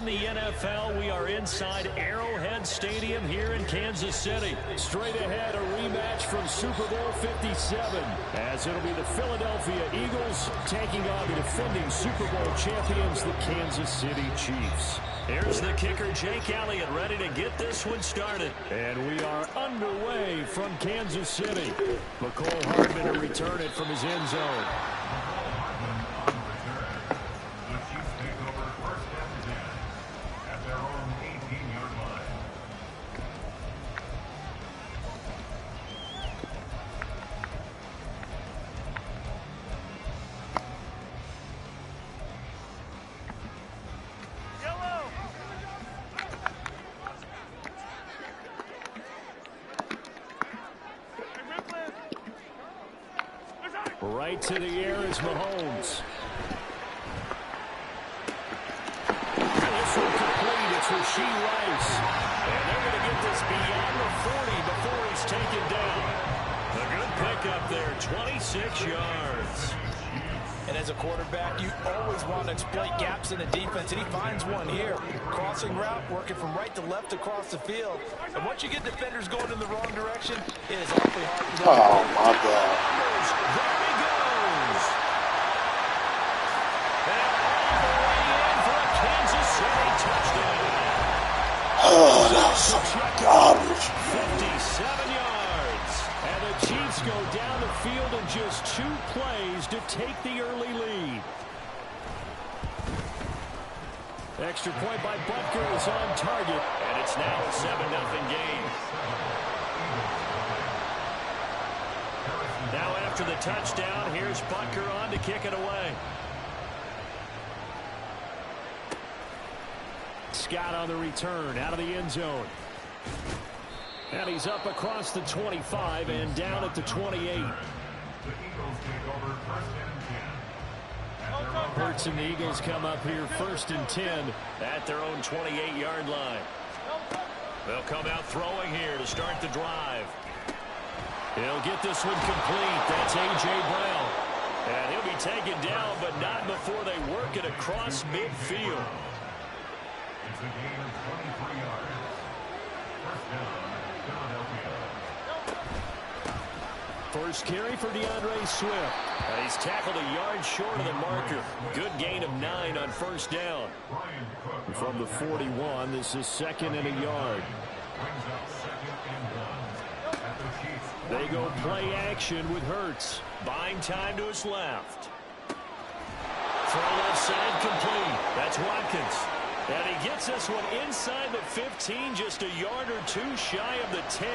In the NFL, we are inside Arrowhead Stadium here in Kansas City. Straight ahead, a rematch from Super Bowl 57, as it'll be the Philadelphia Eagles taking on the defending Super Bowl champions, the Kansas City Chiefs. Here's the kicker, Jake Elliott, ready to get this one started. And we are underway from Kansas City. McCole Hardman to return it from his end zone. Right to the air is Mahomes. This one complete. It's Rashee Rice. And they're going to get this beyond the 40 before he's taken down. A good pickup there, 26 yards. And as a quarterback, you always want to exploit gaps in the defense, and he finds one here. Crossing route, working from right to left across the field. And once you get defenders going in the wrong direction, it is awfully hard for them. Oh, my God. There he goes. And all the way in for a Kansas City touchdown. Oh, that was some garbage. 57 yards. And the Chiefs go down the field in just 2 plays to take the early lead. Extra point by Butker is on target. And it's now a 7-0 game. Now after the touchdown, here's Butker on to kick it away. Scott on the return out of the end zone. And he's up across the 25 and down at the 28. Hurts and the Eagles come up here 1st and 10 at their own 28-yard line. They'll come out throwing here to start the drive. He'll get this one complete. That's A.J. Brown. And he'll be taken down, but not before they work it across midfield. It's a gain of 23 yards. First down, Philadelphia. First carry for DeAndre Swift. He's tackled a yard short of the marker. Good gain of 9 on first down. From the 41, this is 2nd and a yard. They go play action with Hurts. Buying time to his left. Throw left side complete. That's Watkins. And he gets this one inside the 15, just a yard or 2 shy of the 10.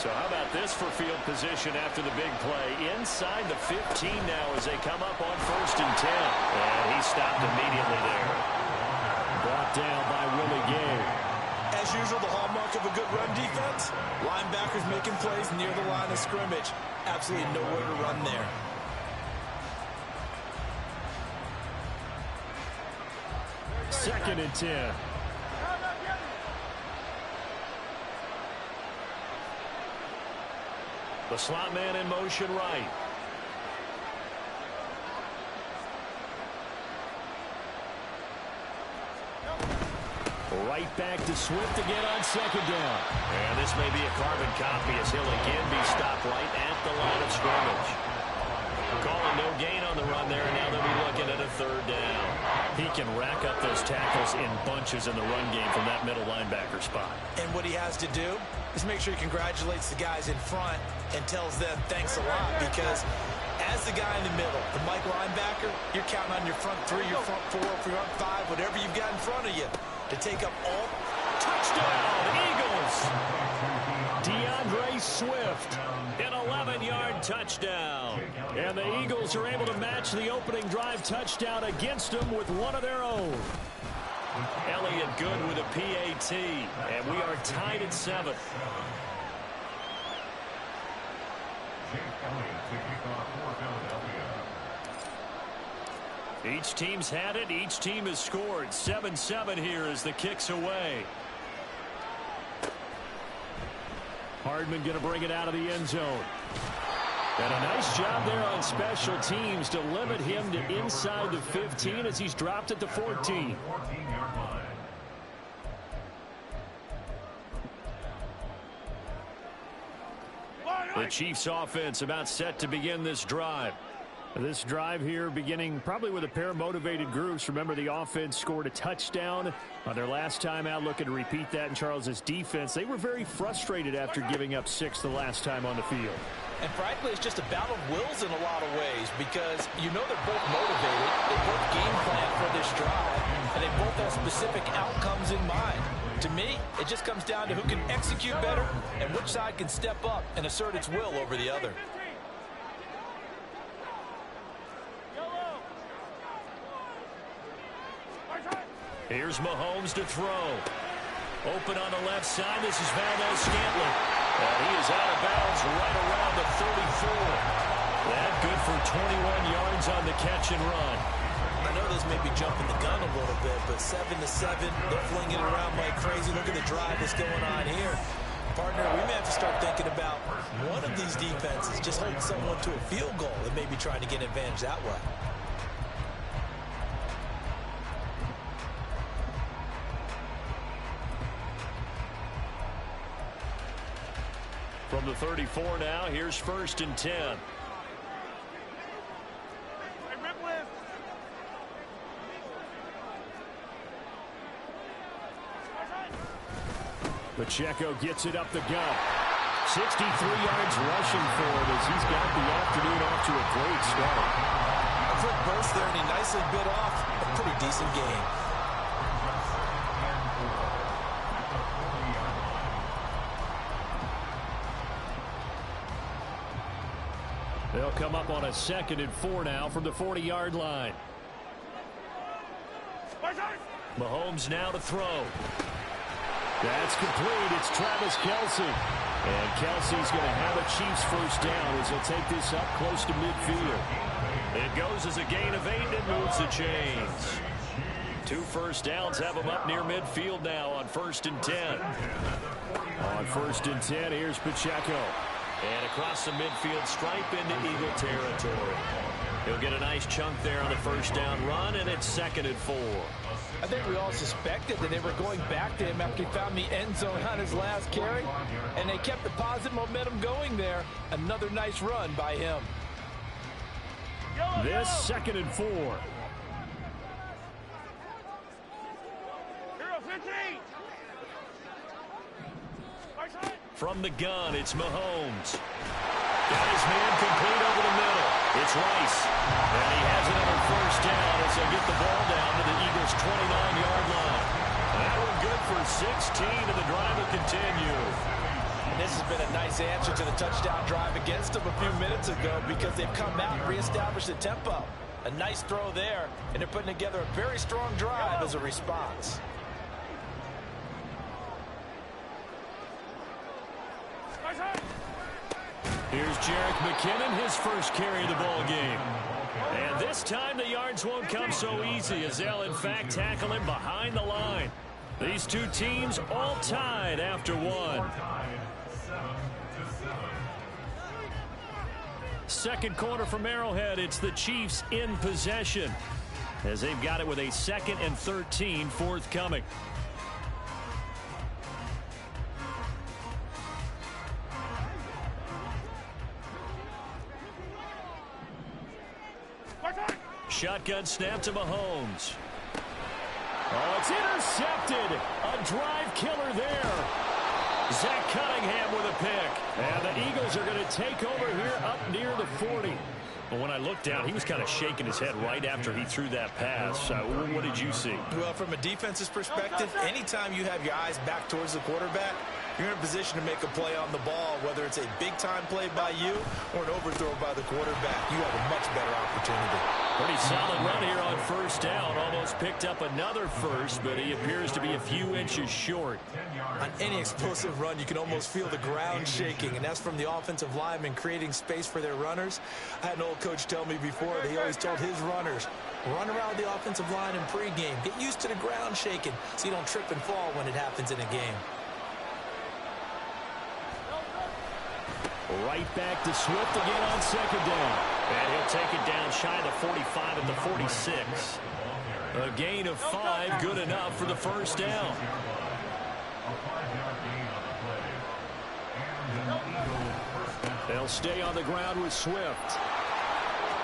So how about this for field position after the big play? Inside the 15 now as they come up on 1st and 10. And he stopped immediately there. Brought down by Willie Gay. As usual, the hallmark of a good run defense, linebackers making plays near the line of scrimmage. Absolutely nowhere to run there. Second and 10. The slot man in motion right. Right back to Swift again on 2nd down. And this may be a carbon copy as he'll again be stopped right at the line of scrimmage. Calling no gain on the run there, and now they'll be looking at a 3rd down. He can rack up those tackles in bunches in the run game from that middle linebacker spot. And what he has to do is make sure he congratulates the guys in front and tells them thanks a lot, because as the guy in the middle, the Mike linebacker, you're counting on your front 3, your front 4, your front 5, whatever you've got in front of you to take up all. Touchdown, Eagles! DeAndre Swift, an 11-yard touchdown. And the Eagles are able to match the opening drive touchdown against them with one of their own. Elliott good with a PAT, and we are tied at 7. Each team's had it. Each team has scored. 7-7 here as the kick's away. Hardman going to bring it out of the end zone. And a nice job there on special teams to limit him to inside the 15 as he's dropped at the 14. The Chiefs offense about set to begin this drive. This drive here beginning probably with a pair of motivated groups. Remember, the offense scored a touchdown on their last time out, looking to repeat that in Charles's defense. They were very frustrated after giving up 6 the last time on the field. And frankly, it's just a battle of wills in a lot of ways because you know they're both motivated. They both game plan for this drive, and they both have specific outcomes in mind. To me, it just comes down to who can execute better and which side can step up and assert its will over the other. Here's Mahomes to throw. Open on the left side. This is Valdez-Scantling. And he is out of bounds right around the 34. That good for 21 yards on the catch and run. I know this may be jumping the gun a little bit, but 7-7, they're flinging it around like crazy. Look at the drive that's going on here. Partner, we may have to start thinking about one of these defenses just holding someone to a field goal and maybe trying to get an advantage that way. From the 34 now, here's 1st and 10. Pacheco gets it up the gut. 63 yards rushing for him as he's got the afternoon off to a great start. A quick burst there, and he nicely bit off a pretty decent game. They'll come up on a 2nd and 4 now from the 40-yard line. Mahomes now to throw. That's complete. It's Travis Kelce. And Kelce's going to have a Chiefs first down as he'll take this up close to midfield. It goes as a gain of 8 and moves the chains. 2 first downs have him up near midfield now on 1st and 10. On 1st and 10, here's Pacheco. And across the midfield stripe into Eagle territory. He'll get a nice chunk there on the first down run, and it's 2nd and 4. I think we all suspected that they were going back to him after he found the end zone on his last carry, and they kept the positive momentum going there. Another nice run by him. This 2nd and 4. From the gun, it's Mahomes. Got his man complete over the middle. It's Rice. And he has it on a first down as they get the ball down to the Eagles' 29-yard line. That one good for 16, and the drive will continue. And this has been a nice answer to the touchdown drive against them a few minutes ago because they've come out and reestablished the tempo. A nice throw there, and they're putting together a very strong drive as a response. Here's Jerick McKinnon, his first carry of the ball game. And this time the yards won't come so easy as they'll, in fact, tackle him behind the line. These two teams all tied after one. Second quarter from Arrowhead, it's the Chiefs in possession as they've got it with a 2nd and 13 forthcoming. Shotgun snap to Mahomes. Oh, it's intercepted. A drive killer there. Zach Cunningham with a pick. And the Eagles are going to take over here up near the 40. But when I looked down, he was kind of shaking his head right after he threw that pass. What did you see? Well, from a defense's perspective, anytime you have your eyes back towards the quarterback, you're in a position to make a play on the ball, whether it's a big-time play by you or an overthrow by the quarterback. You have a much better opportunity. Pretty solid run here on first down. Almost picked up another first, but he appears to be a few inches short. On any explosive run, you can almost feel the ground shaking, and that's from the offensive linemen creating space for their runners. I had an old coach tell me before that he always told his runners, run around the offensive line in pregame. Get used to the ground shaking so you don't trip and fall when it happens in a game. Right back to Swift again on second down. And he'll take it down shy of the 45 at the 46. A gain of 5, good enough for the first down. They'll stay on the ground with Swift.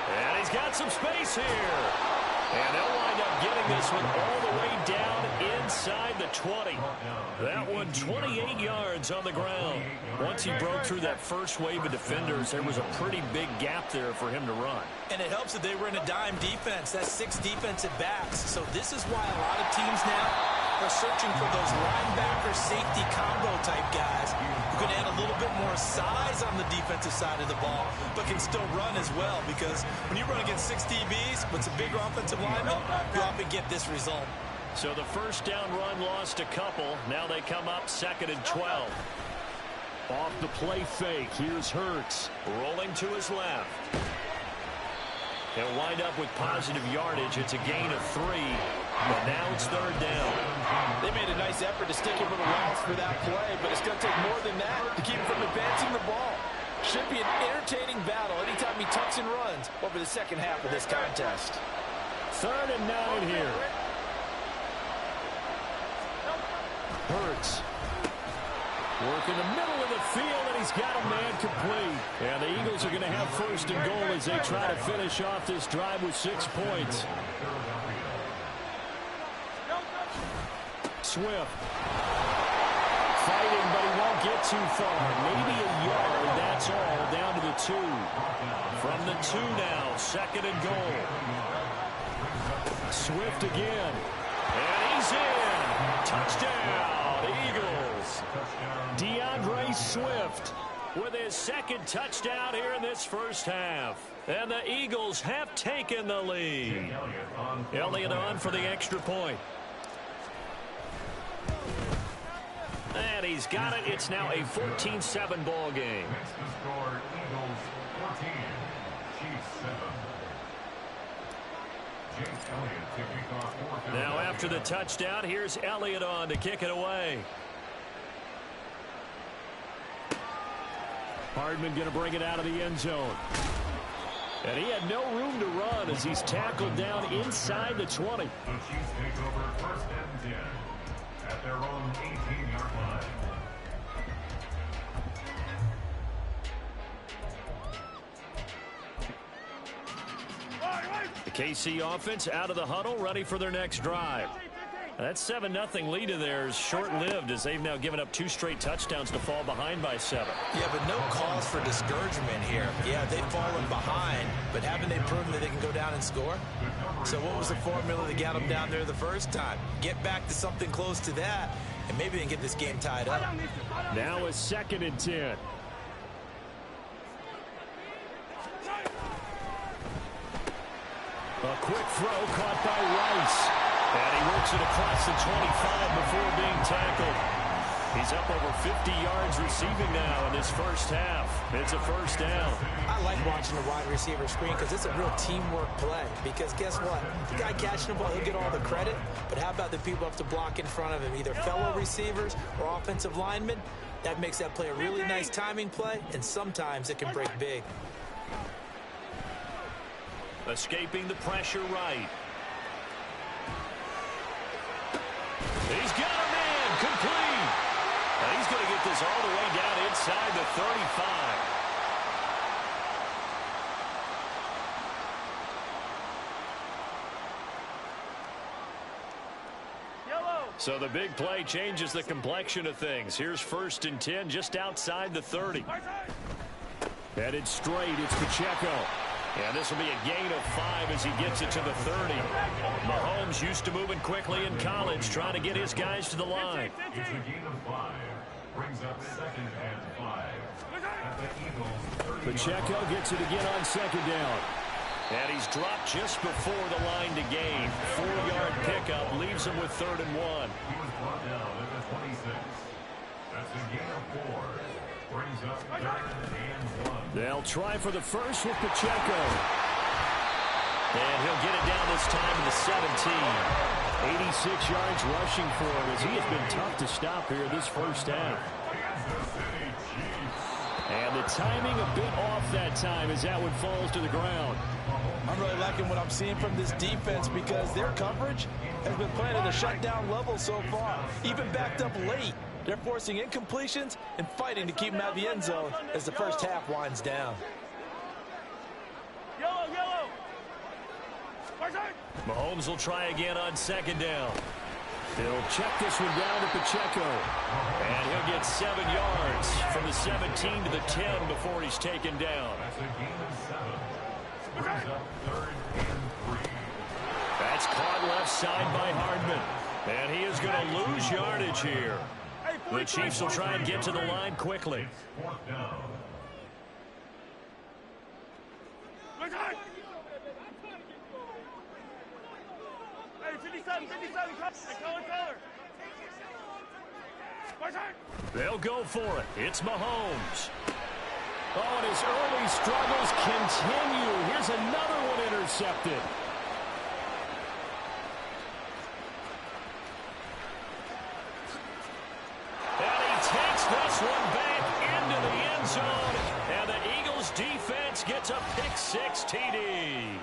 And he's got some space here. And they'll wind up getting this one all the way down inside the 20. That one 28 yards on the ground. Once he broke through that first wave of defenders, there was a pretty big gap there for him to run. And it helps that they were in a dime defense. That's 6 defensive backs. So this is why a lot of teams now are searching for those linebacker safety combo type guys who can add a little bit more size on the defensive side of the ball, but can still run as well, because when you run against 6 DBs with some bigger offensive linemen, you often get this result. So the first down run lost a couple. Now they come up 2nd and 12. Off the play fake, here's Hurts rolling to his left. He'll wind up with positive yardage. It's a gain of 3, but now it's 3rd down. They made a nice effort to stick him with a loss for that play, but it's going to take more than that to keep him from advancing the ball. Should be an entertaining battle anytime he tucks and runs over the second half of this contest. 3rd and 9 here. Hurts. Work in the middle of the field, and he's got a man complete. And the Eagles are going to have 1st and goal as they try to finish off this drive with 6 points. Swift. Fighting, but he won't get too far. Maybe a yard, that's all, down to the 2. From the 2 now, 2nd and goal. Swift again. And he's in. Touchdown, Eagles. DeAndre Swift with his 2nd touchdown here in this first half. And the Eagles have taken the lead. Elliott on for the extra point. And he's got it. It's now a 14-7 ball game. Now after the touchdown, here's Elliott on to kick it away. Hardman going to bring it out of the end zone. And he had no room to run as he's tackled down inside the 20. The Chiefs take over 1st and 10 at their own 18-yard line. The KC offense out of the huddle, ready for their next drive. That 7-0 lead of theirs short-lived as they've now given up 2 straight touchdowns to fall behind by 7. Yeah, but no cause for discouragement here. Yeah, they've fallen behind, but haven't they proven that they can go down and score? So what was the formula that got them down there the first time? Get back to something close to that, and maybe they can get this game tied up. Now a 2nd and 10. A quick throw caught by Rice. And he works it across the 25 before being tackled. He's up over 50 yards receiving now in this first half. It's a 1st down. I like watching the wide receiver screen because it's a real teamwork play. Because guess what? The guy catching the ball, he'll get all the credit. But how about the people up to block in front of him, either fellow receivers or offensive linemen? That makes that play a really nice timing play, and sometimes it can break big. Escaping the pressure right. He's got a man complete. And he's going to get this all the way down inside the 35. So the big play changes the complexion of things. Here's 1st and 10 just outside the 30. Headed straight, it's Pacheco. And this will be a gain of 5 as he gets it to the 30. Mahomes used to moving quickly in college, trying to get his guys to the line. It's a gain of 5. Brings up 2nd and 5. At the Eagles, Pacheco gets it again on 2nd down. And he's dropped just before the line to gain. 4-yard pickup leaves him with 3rd and 1. He was brought down at the 26. That's a gain of 4. Brings up 3rd and 1. They'll try for the first with Pacheco. And he'll get it down this time to the 17. 86 yards rushing for him as he has been tough to stop here this first half. And the timing a bit off that time as that one falls to the ground. I'm really liking what I'm seeing from this defense because their coverage has been playing at a shutdown level so far, even backed up late. They're forcing incompletions and fighting to keep them out of the end zone as the first half winds down. Mahomes will try again on second down. He'll check this one down to Pacheco. And he'll get 7 yards from the 17 to the 10 before he's taken down. That's a gain of 7. Brings up 3rd and 3. That's caught left side by Hardman. And he is going to lose yardage here. The Chiefs will try and get to the line quickly. 4th down. They'll go for it. It's Mahomes. Oh, and his early struggles continue. Here's another one intercepted. And he takes this one back into the end zone. And the Eagles defense gets a pick-6 TD.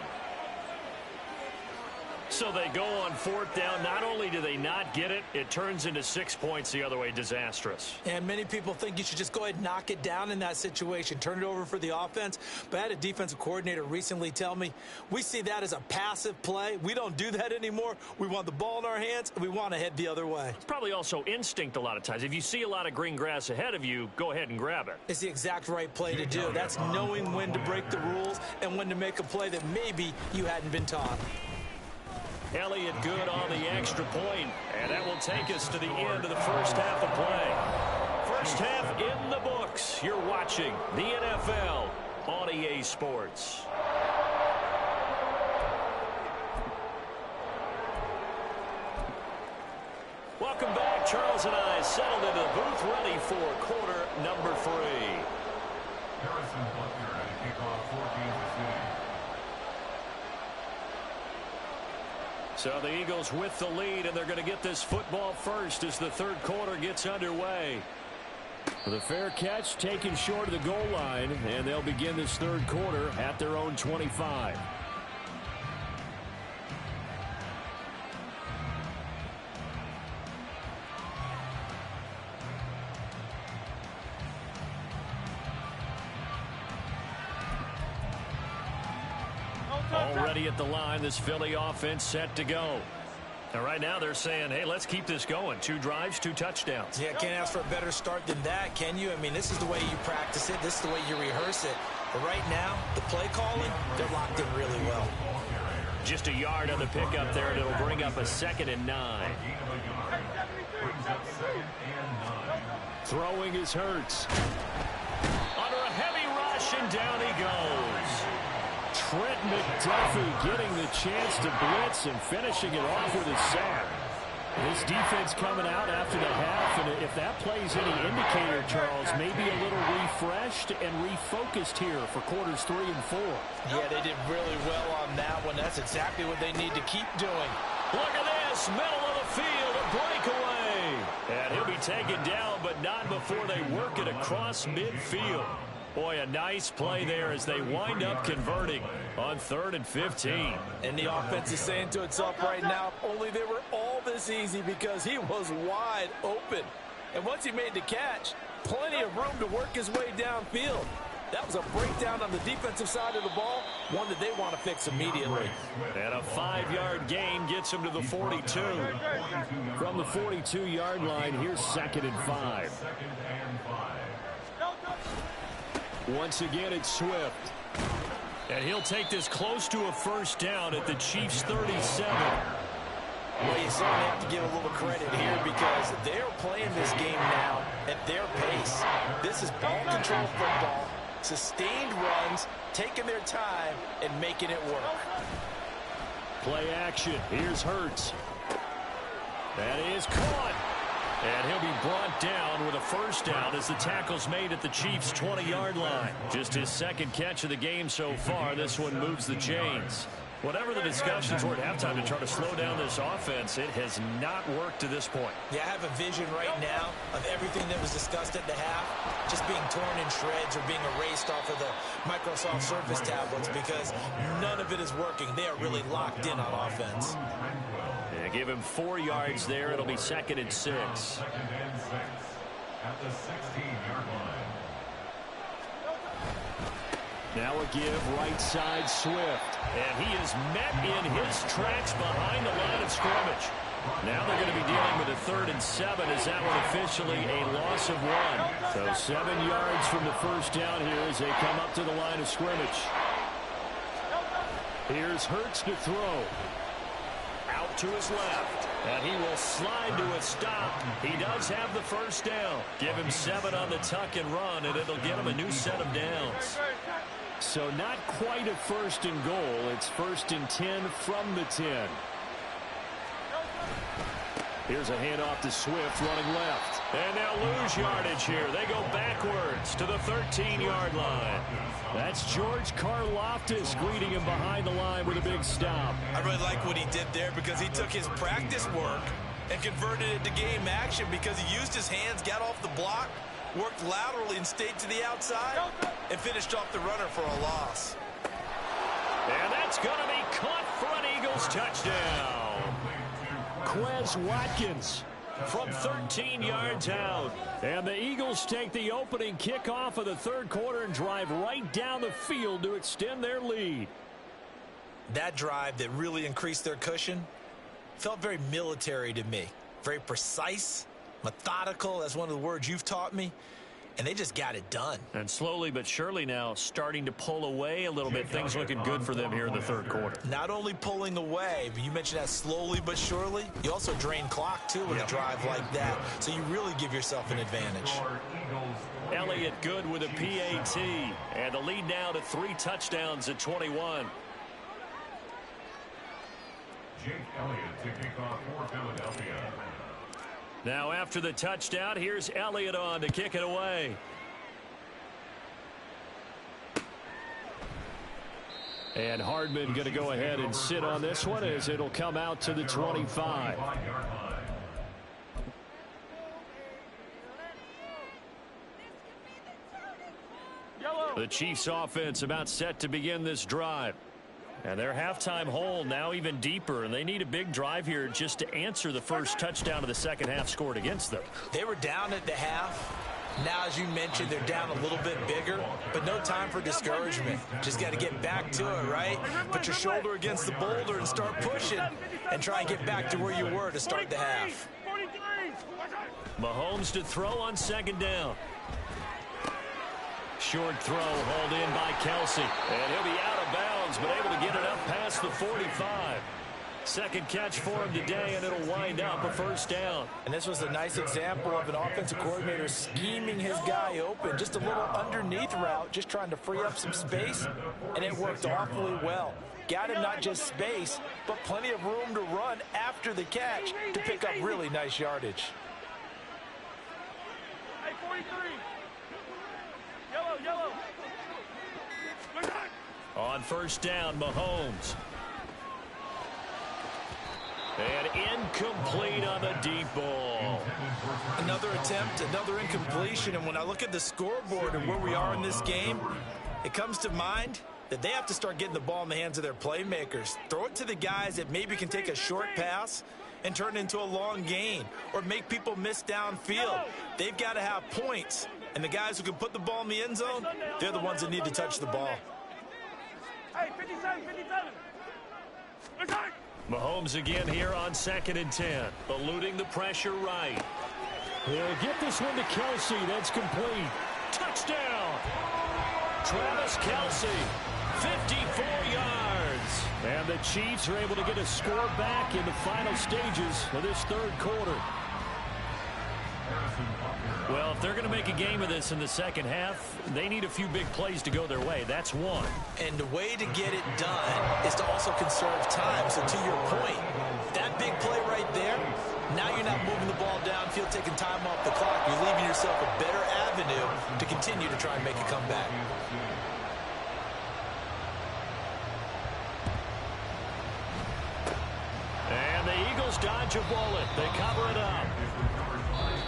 So they go on 4th down. Not only do they not get it, it turns into 6 points the other way. Disastrous. And many people think you should just go ahead and knock it down in that situation. Turn it over for the offense. But I had a defensive coordinator recently tell me, we see that as a passive play. We don't do that anymore. We want the ball in our hands, and we want to head the other way. It's probably also instinct a lot of times. If you see a lot of green grass ahead of you, go ahead and grab it. It's the exact right play to do. That's knowing when to break the rules and when to make a play that maybe you hadn't been taught. Elliott good on the extra point, and that will take us to the end of the first half of play. First half in the books. You're watching the NFL on EA Sports. Welcome back. Charles and I settled into the booth ready for quarter number 3. Harrison Butker at a kickoff for Kansas City. So the Eagles with the lead, and they're going to get this football first as the third quarter gets underway. With a fair catch taken short of the goal line, and they'll begin this third quarter at their own 25. Already at the line, this Philly offense set to go. And right now they're saying, hey, let's keep this going. 2 drives, 2 touchdowns. Yeah, can't ask for a better start than that, can you? I mean, this is the way you practice it. This is the way you rehearse it. But right now, the play calling, they're locked in really well. Just a yard on the pickup there, and it'll bring up a 2nd and 9. Throwing is Hurts. Under a heavy rush, and down he goes. Trent McDuffie getting the chance to blitz and finishing it off with a sack. This defense coming out after the half, and if that plays any indicator, Charles, maybe a little refreshed and refocused here for quarters 3 and 4. Yeah, they did really well on that one. That's exactly what they need to keep doing. Look at this, middle of the field, a breakaway. And he'll be taken down, but not before they work it across midfield. Boy, a nice play there as they wind up converting on 3rd and 15. And the offense is saying to itself right now, if only they were all this easy, because he was wide open. And once he made the catch, plenty of room to work his way downfield. That was a breakdown on the defensive side of the ball, one that they want to fix immediately. And a 5-yard gain gets him to the 42. From the 42-yard line, here's 2nd and 5. Once again, it's Swift. And he'll take this close to a first down at the Chiefs' 37. Well, you certainly have to give a little credit here because they're playing this game now at their pace. This is ball control football, sustained runs, taking their time, and making it work. Play action. Here's Hurts. That is caught. And he'll be brought down with a first down as the tackle's made at the Chiefs' 20-yard line. Just his 2nd catch of the game so far. This one moves the chains. Whatever the discussions were at halftime to try to slow down this offense, it has not worked to this point. Yeah, I have a vision right now of everything that was discussed at the half just being torn in shreds or being erased off of the Microsoft Surface tablets because none of it is working. They are really locked in on offense. And give him 4 yards there. It'll be 2nd and 6. 2nd and 6 at the 16-yard line. Now a give right side Swift. And he is met in his tracks behind the line of scrimmage. Now they're going to be dealing with a 3rd and 7 as that one officially a loss of 1. So 7 yards from the first down here as they come up to the line of scrimmage. Here's Hurts to throw. Out to his left. And he will slide to a stop. He does have the first down. Give him 7 on the tuck and run, and it'll get him a new set of downs. So not quite a 1st and goal. It's 1st and 10 from the 10. Here's a handoff to Swift running left. And now lose yardage here. They go backwards to the 13-yard line. That's George Karlaftis greeting him behind the line with a big stop. I really like what he did there because he took his practice work and converted it to game action because he used his hands, got off the block, worked laterally and stayed to the outside, and finished off the runner for a loss. And that's going to be caught for an Eagles touchdown. Quez Watkins from 13 yards out. And the Eagles take the opening kickoff of the 3rd quarter and drive right down the field to extend their lead. That drive that really increased their cushion felt very military to me. Very precise, methodical. That's one of the words you've taught me. And they just got it done. And slowly but surely now starting to pull away a little bit. Things looking good for them here in the 3rd quarter. Not only pulling away, but you mentioned that slowly but surely. You also drain clock, too, with a drive like that. So you really give yourself an advantage. Elliott good with a PAT. And the lead now to 3 touchdowns at 21. Jake Elliott to kick off for Philadelphia. Now after the touchdown, here's Elliott on to kick it away. And Hardman going to go ahead and sit on this one as it'll come out to the 25. The Chiefs offense about set to begin this drive. And their halftime hole now even deeper, and they need a big drive here just to answer the first touchdown of the second half scored against them. They were down at the half. Now, as you mentioned, they're down a little bit bigger, but no time for discouragement. Just got to get back to it, right? Put your shoulder against the boulder and start pushing and try and get back to where you were to start the half. Mahomes to throw on 2nd down. Short throw hauled in by Kelsey. And he'll be out of bounds, but able to get it up past the 45. Second catch for him today, and it'll wind up a first down. And this was a nice example of an offensive coordinator scheming his guy open. Just a little underneath route, just trying to free up some space, and it worked awfully well. Got him not just space, but plenty of room to run after the catch to pick up really nice yardage. Hey, 43. Yellow. On first down, Mahomes. And incomplete on the deep ball. Another attempt, another incompletion. And when I look at the scoreboard and where we are in this game, it comes to mind that they have to start getting the ball in the hands of their playmakers. Throw it to the guys that maybe can take a short pass and turn it into a long gain or make people miss downfield. They've got to have points. And the guys who can put the ball in the end zone, they're the ones that need to touch the ball. Hey, 57. Mahomes again here on 2nd and 10. Eluding the pressure right. They'll get this one to Kelsey. That's complete. Touchdown. Travis Kelsey. 54 yards. And the Chiefs are able to get a score back in the final stages of this 3rd quarter. Well, if they're going to make a game of this in the second half, they need a few big plays to go their way. That's one. And the way to get it done is to also conserve time. So to your point, that big play right there, now you're not moving the ball downfield, taking time off the clock. You're leaving yourself a better avenue to continue to try and make a comeback. And the Eagles dodge a bullet. They cover it up.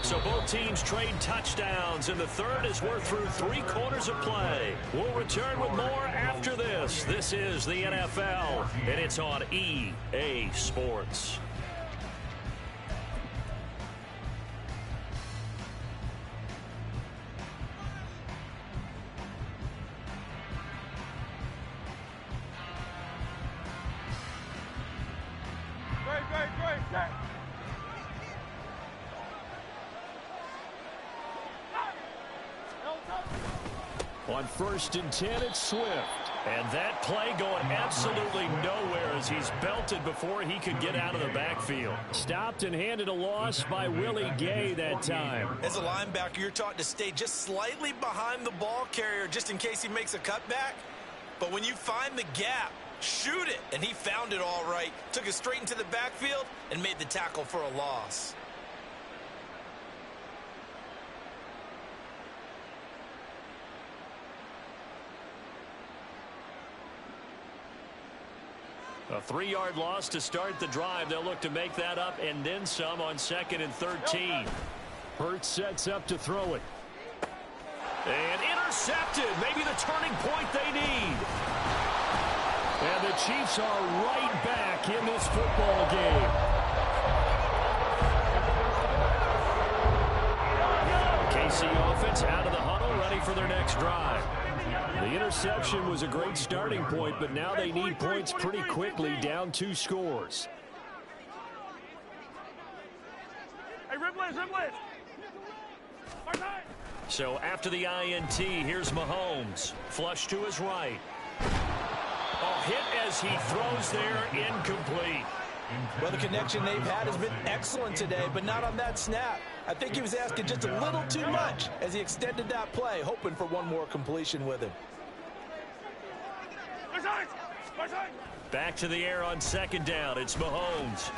So both teams trade touchdowns, and the 3rd as we're through 3 quarters of play. We'll return with more after this. This is the NFL, and it's on EA Sports. On 1st and 10, it's Swift. And that play going absolutely nowhere as he's belted before he could get out of the backfield. Stopped and handed a loss by Willie Gay that time. As a linebacker, you're taught to stay just slightly behind the ball carrier just in case he makes a cutback. But when you find the gap, shoot it. And he found it all right. Took it straight into the backfield and made the tackle for a loss. A 3-yard loss to start the drive. They'll look to make that up and then some on 2nd and 13. Hurts sets up to throw it. And intercepted. Maybe the turning point they need. And the Chiefs are right back in this football game. KC offense out of the huddle, ready for their next drive. The interception was a great starting point, but now they need points pretty quickly, down 2 scores. Hey, Riblets. So after the INT, here's Mahomes. Flush to his right. Oh, hit as he throws there, incomplete. Well, the connection they've had has been excellent today, but not on that snap. I think he was asking just a little too much as he extended that play, hoping for one more completion with him. Back to the air on 2nd down. It's Mahomes.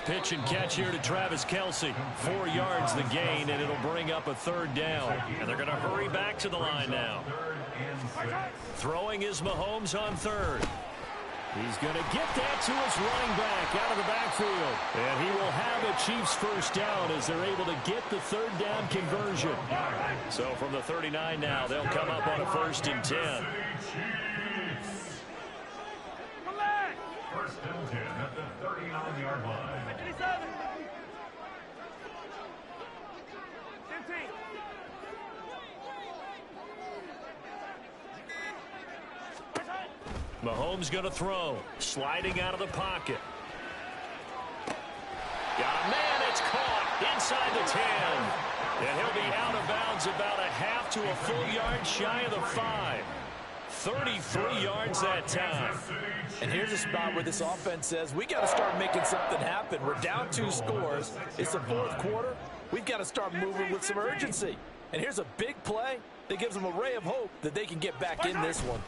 Pitch and catch here to Travis Kelce. 4 yards the gain, and it'll bring up a 3rd down. And they're going to hurry back to the line now. Throwing is Mahomes on 3rd. He's going to get that to his running back out of the backfield. And he will have a Chiefs 1st down as they're able to get the 3rd down conversion. So from the 39 now, they'll come up on a 1st and 10. 1st and 10 at the 39-yard line. 57. 15. Mahomes going to throw. Sliding out of the pocket. Got a man. It's caught inside the 10. And he'll be out of bounds about a half to a full yard shy of the 5. 33 yards that time. And here's a spot where this offense says, we got to start making something happen. We're down 2 scores. It's the 4th quarter. We've got to start moving with some urgency. And here's a big play that gives them a ray of hope that they can get back in this one.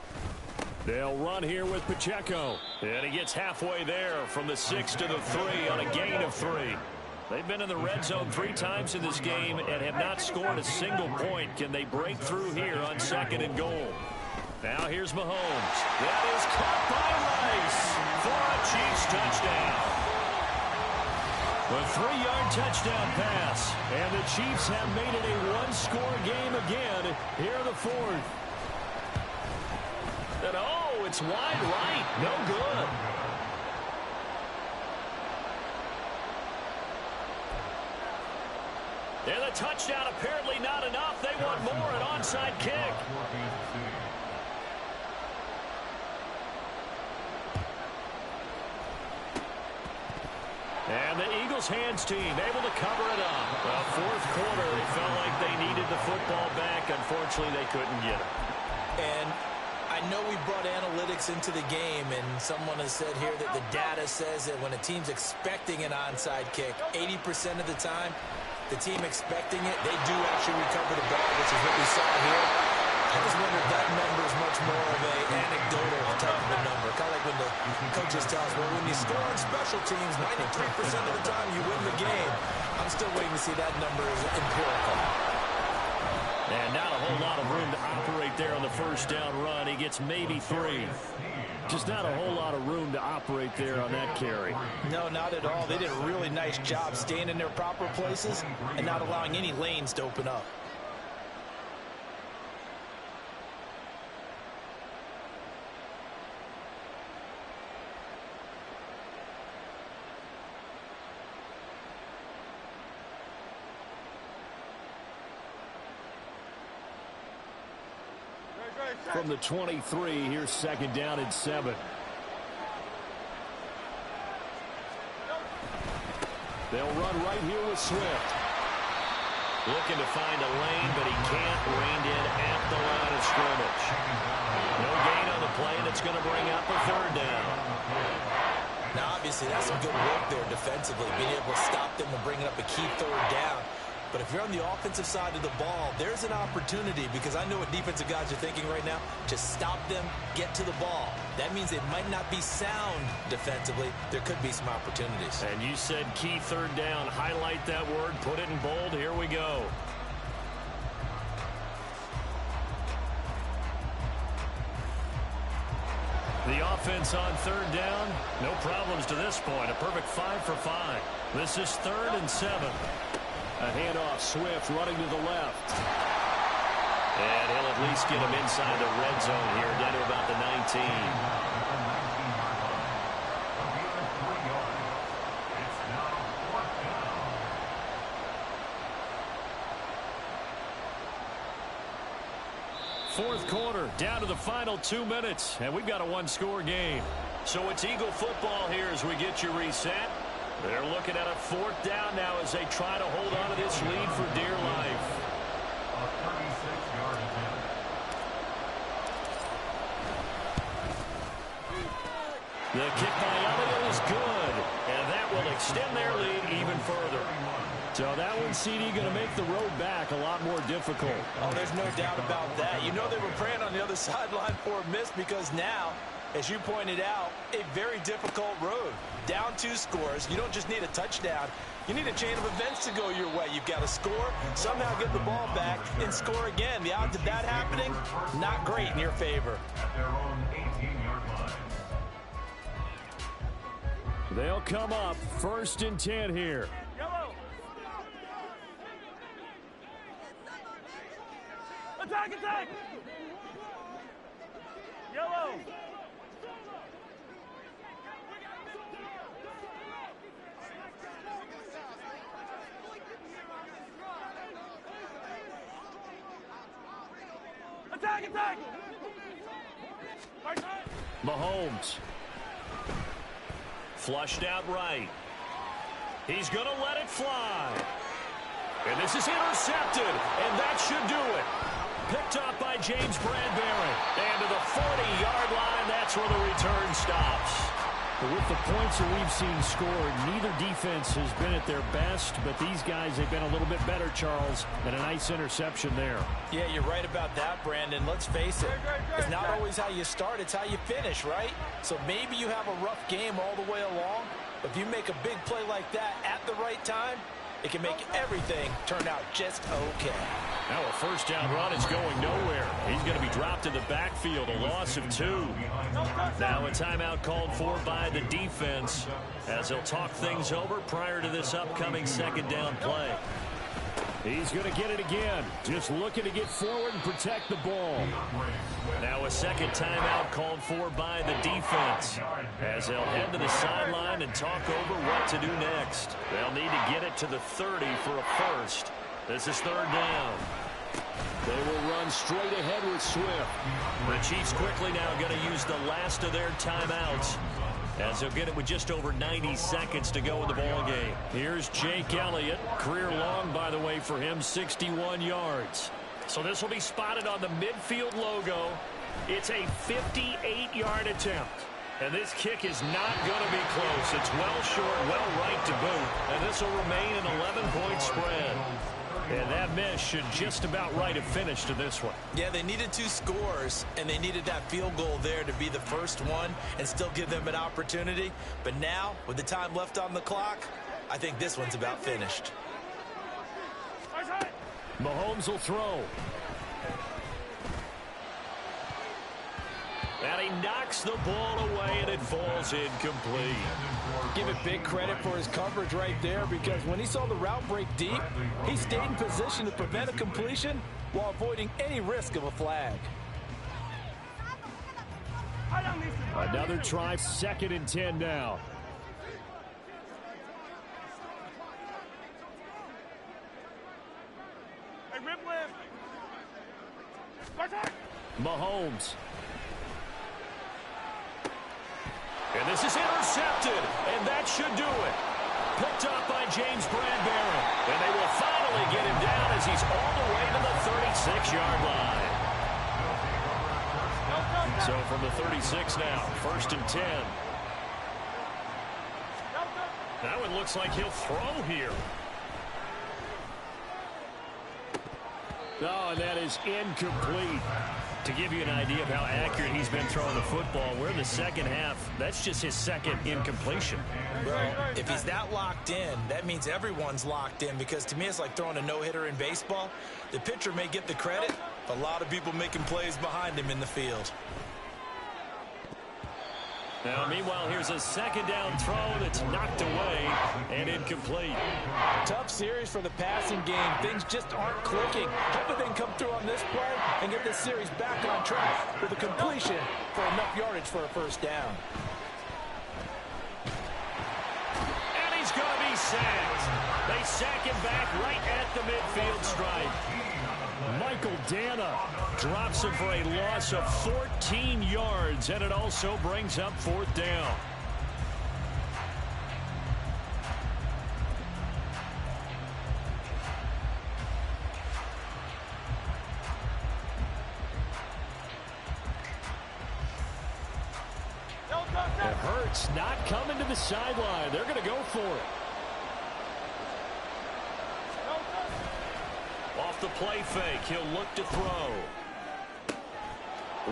They'll run here with Pacheco. And he gets halfway there from the 6 to the 3 on a gain of 3. They've been in the red zone 3 times in this game and have not scored a single point. Can they break through here on 2nd and goal? Now here's Mahomes. That is caught by Rice for a Chiefs touchdown. A 3-yard touchdown pass. And the Chiefs have made it a 1-score game again here in the 4th. And oh, it's wide right. No good. And the touchdown apparently not enough. They want more, an onside kick. And the Eagles hands team able to cover it up. Well, 4th quarter, they felt like they needed the football back. Unfortunately, they couldn't get it. And I know we brought analytics into the game, and someone has said here that the data says that when a team's expecting an onside kick, 80% of the time, the team expecting it, they do actually recover the ball, which is what we saw here. I just wonder if that number is much more of an anecdotal type of a number. Kind of like when the coaches tell us, well, when you score on special teams, 93% of the time you win the game. I'm still waiting to see that number is empirical. And not a whole lot of room to operate there on the 1st down run. He gets maybe 3. Just not a whole lot of room to operate there on that carry. No, not at all. They did a really nice job staying in their proper places and not allowing any lanes to open up. From the 23, here's 2nd down and 7. They'll run right here with Swift. Looking to find a lane, but he can't. Reined in at the line of scrimmage. No gain on the play, and it's going to bring up a third down. Now, obviously, that's some good work there defensively, being able to stop them and bringing up a key third down. But if you're on the offensive side of the ball, there's an opportunity, because I know what defensive guys are thinking right now. Just stop them, get to the ball. That means they might not be sound defensively. There could be some opportunities. And you said key third down. Highlight that word, put it in bold. Here we go. The offense on third down, no problems to this point. A perfect 5 for 5. This is 3rd and 7. A handoff, Swift running to the left. And he'll at least get him inside the red zone here, down to about the 19. Fourth quarter, down to the final 2 minutes, and we've got a one-score game. So it's Eagle football here as we get you reset. They're looking at a 4th down now as they try to hold on to this lead for dear life. A 36-yard attempt. The kick by Elliott is good, and that will extend their lead even further. So that one, CD, going to make the road back a lot more difficult. Oh, there's no doubt about that. You know they were praying on the other sideline for a miss, because now, as you pointed out, a very difficult road. Down 2 scores. You don't just need a touchdown. You need a chain of events to go your way. You've got to score, somehow get the ball back, and score again. The odds of that happening, not great in your favor. At their own 18-yard line. They'll come up 1st and 10 here. Yellow. Attack, attack. Yellow. Attack, attack. Right side. Mahomes. Flushed out right. He's going to let it fly. And this is intercepted, and that should do it. Picked up by James Bradbury. And to the 40-yard line, that's where the return stops. But with the points that we've seen scored, neither defense has been at their best, but these guys have been a little bit better, Charles, and a nice interception there. Yeah, you're right about that, Brandon. Let's face it. It's not always how you start, it's how you finish, right? So maybe you have a rough game all the way along, but if you make a big play like that at the right time, it can make everything turn out just okay. Now a 1st down run is going nowhere. He's going to be dropped in the backfield, a loss of 2. Now a timeout called for by the defense as they'll talk things over prior to this upcoming 2nd down play. He's going to get it again. Just looking to get forward and protect the ball. Now a 2nd timeout called for by the defense as they'll head to the sideline and talk over what to do next. They'll need to get it to the 30 for a 1st. This is 3rd down. They will run straight ahead with Swift. The Chiefs quickly now going to use the last of their timeouts as they'll get it with just over 90 seconds to go in the ball game. Here's Jake Elliott. Career long, by the way, for him, 61 yards. So this will be spotted on the midfield logo. It's a 58-yard attempt. And this kick is not going to be close. It's well short, well right to boot. And this will remain an 11-point spread. And that miss should just about right have finished to this one. Yeah, they needed 2 scores, and they needed that field goal there to be the first one and still give them an opportunity. But now, with the time left on the clock, I think this one's about finished. Mahomes will throw. And he knocks the ball away, and it falls incomplete. Give it big credit for his coverage right there, because when he saw the route break deep, he stayed in position to prevent a completion while avoiding any risk of a flag. Another try, 2nd and 10 now. Hey, rip lift. Mahomes. And this is intercepted, and that should do it. Picked up by James Bradbury. And they will finally get him down as he's all the way to the 36-yard line. So from the 36 now, 1st and 10. That one looks like he'll throw here. Oh, and that is incomplete. To give you an idea of how accurate he's been throwing the football, we're in the second half. That's just his second incompletion. Well, if he's that locked in, that means everyone's locked in, because to me it's like throwing a no-hitter in baseball. The pitcher may get the credit, but a lot of people making plays behind him in the field. Now, meanwhile, here's a second down throw that's knocked away and incomplete. Tough series for the passing game. Things just aren't clicking. Hoping they can come through on this play and get this series back on track with a completion for enough yardage for a first down. And he's going to be sacked. They sack him back right at the midfield stripe. Michael Dana drops him for a loss of 14 yards, and it also brings up 4th down. It hurts not coming to the sideline. They're going to go for it. Off the play fake, he'll look to throw.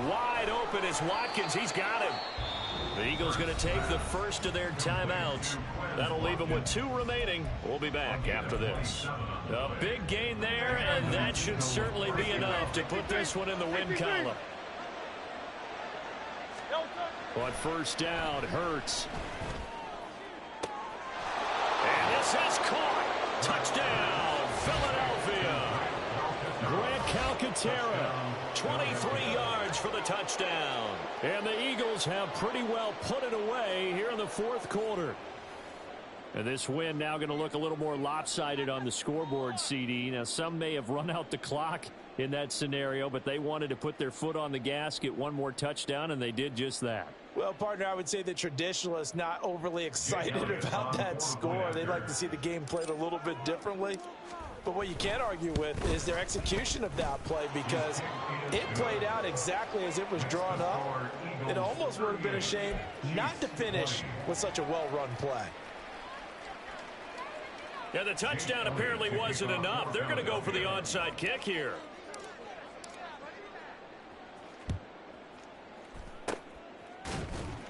Wide open is Watkins. He's got him. The Eagles going to take the first of their timeouts. That'll leave them with 2 remaining. We'll be back after this. A big gain there, and that should certainly be enough to put this one in the win column. But first down, Hurts. And this is caught. Touchdown, Philadelphia. Grant Calcaterra, 23 yards for the touchdown. and the Eagles have pretty well put it away here in the 4th quarter. And this win now going to look a little more lopsided on the scoreboard, CD. Now, some may have run out the clock in that scenario, but they wanted to put their foot on the gas, get one more touchdown, and they did just that. Well, partner, I would say the traditionalists not overly excited about that score. They'd like to see the game played a little bit differently. But what you can't argue with is their execution of that play, because it played out exactly as it was drawn up. It almost would have been a shame not to finish with such a well-run play. Yeah, the touchdown apparently wasn't enough. They're going to go for the onside kick here.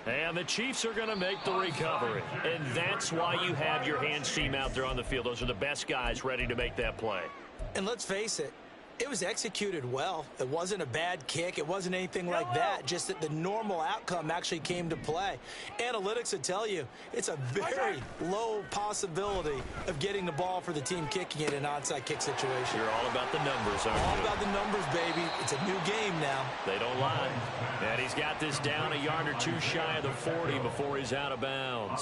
And the Chiefs are going to make the recovery. And that's why you have your hands team out there on the field. Those are the best guys ready to make that play. And let's face it, it was executed well. It wasn't a bad kick. It wasn't anything like that. Just that the normal outcome actually came to play. Analytics would tell you it's a very low possibility of getting the ball for the team kicking it in an onside kick situation. You're all about the numbers, aren't you? All about the numbers, baby. It's a new game now. They don't lie. And he's got this down a yard or two shy of the 40 before he's out of bounds.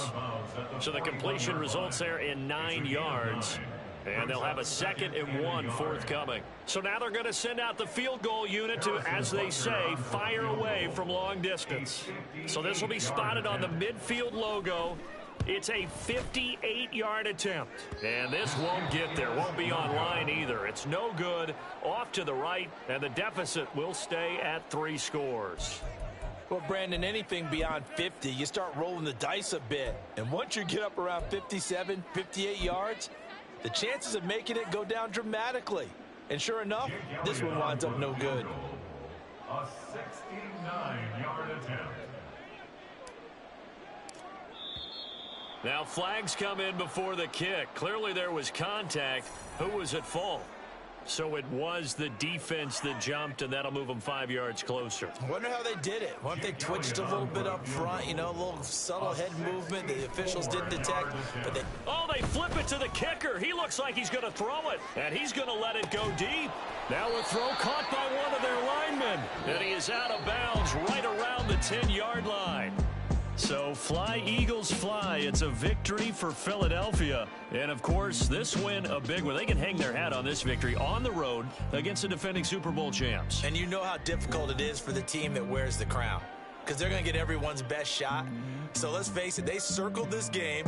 So the completion results there in 9 yards. And they'll have a 2nd and 1 forthcoming. So now they're going to send out the field goal unit to, as they say, fire away from long distance. So this will be spotted on the midfield logo. It's a 58-yard attempt. And this won't get there. Won't be online either. It's no good. Off to the right. And the deficit will stay at 3 scores. Well, Brandon, anything beyond 50, you start rolling the dice a bit. And once you get up around 57, 58 yards, the chances of making it go down dramatically. And sure enough, this one winds up no good. A 69-yard attempt. Now flags come in before the kick. Clearly there was contact. Who was at fault? So it was the defense that jumped, and that'll move them 5 yards closer. I wonder how they did it. What if they twitched a little bit up front, you know, a little subtle head movement the officials didn't detect, but they... Oh, they flip it to the kicker. He looks like he's going to throw it, and he's going to let it go deep. Now a throw caught by one of their linemen. And he is out of bounds right around the 10-yard line. So fly, Eagles, fly. It's a victory for Philadelphia. And, of course, this win, a big one. They can hang their hat on this victory on the road against the defending Super Bowl champs. And you know how difficult it is for the team that wears the crown, because they're going to get everyone's best shot. So let's face it, they circled this game.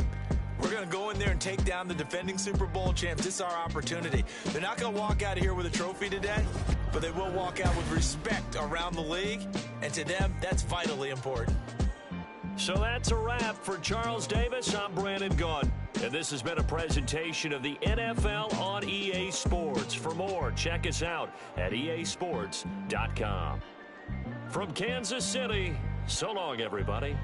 We're going to go in there and take down the defending Super Bowl champs. This is our opportunity. They're not going to walk out of here with a trophy today, but they will walk out with respect around the league, and to them, that's vitally important. So that's a wrap for Charles Davis. I'm Brandon Gunn, and this has been a presentation of the NFL on EA Sports. For more, check us out at easports.com. From Kansas City, so long, everybody.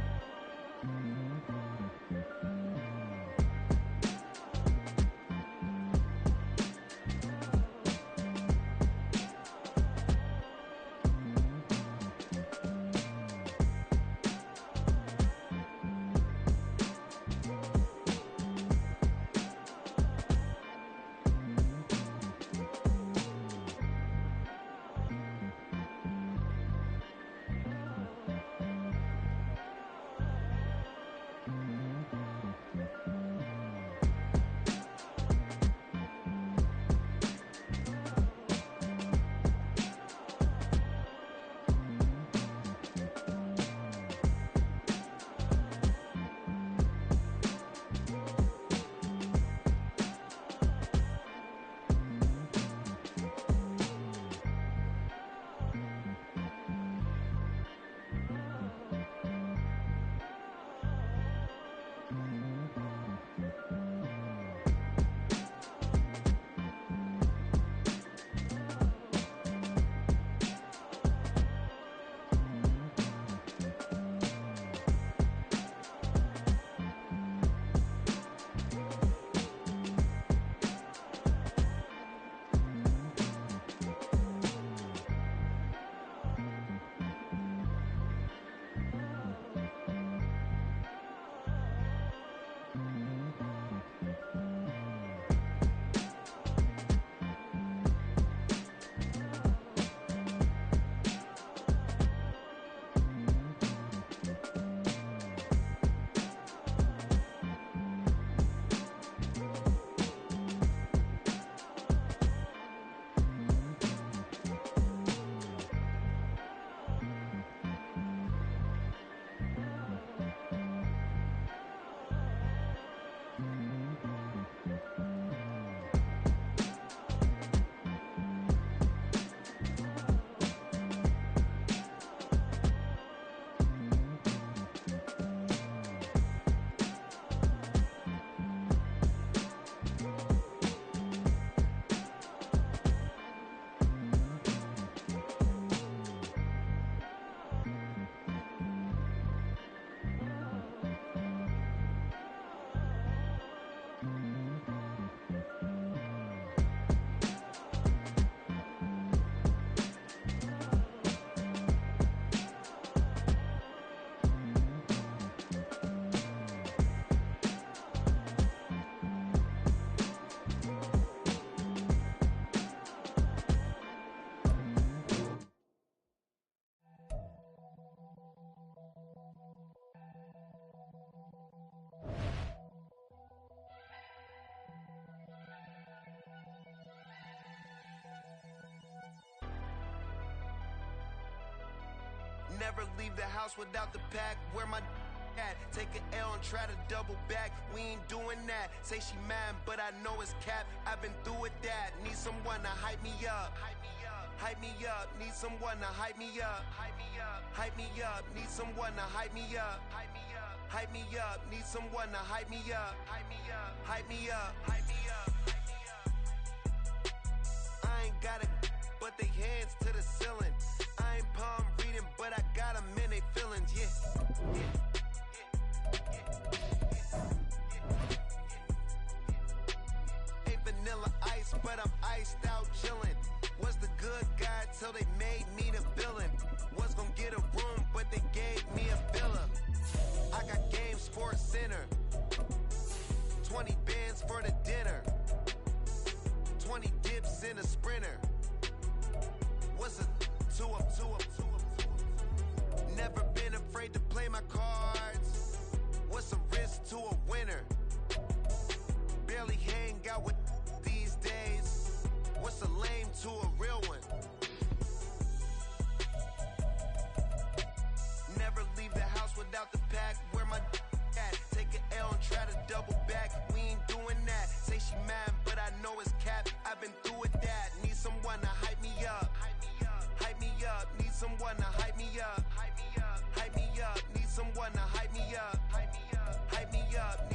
Never leave the house without the pack. Where my at? Take an L and try to double back. We ain't doing that. Say she mad, but I know it's cap. I've been through with that. Need someone to hype me up. Hype me up. Hype me up. Need someone to hype me up. Hype me up. Hype me up. Need someone to hype me up. Hype me up. Hype me up. Need someone to hype me up. Hype me up. Hype me up. Hype me up. I ain't got it, but they hands to the ceiling. I ain't palm reading, but I got them in they feelings, yeah. Ain't vanilla ice, but I'm iced out chillin'. Was the good guy till they made me the villain. Was gonna get a room, but they gave me a villa. I got Game Sports Center. 20 bands for the dinner. 20 dips in a sprinter. What's a two up? Never been afraid to play my cards. What's a risk to a winner? Barely hang out with these days. What's a lame to a real one? Never leave the house without the pack. Where my at? Take an L and try to double back. me up.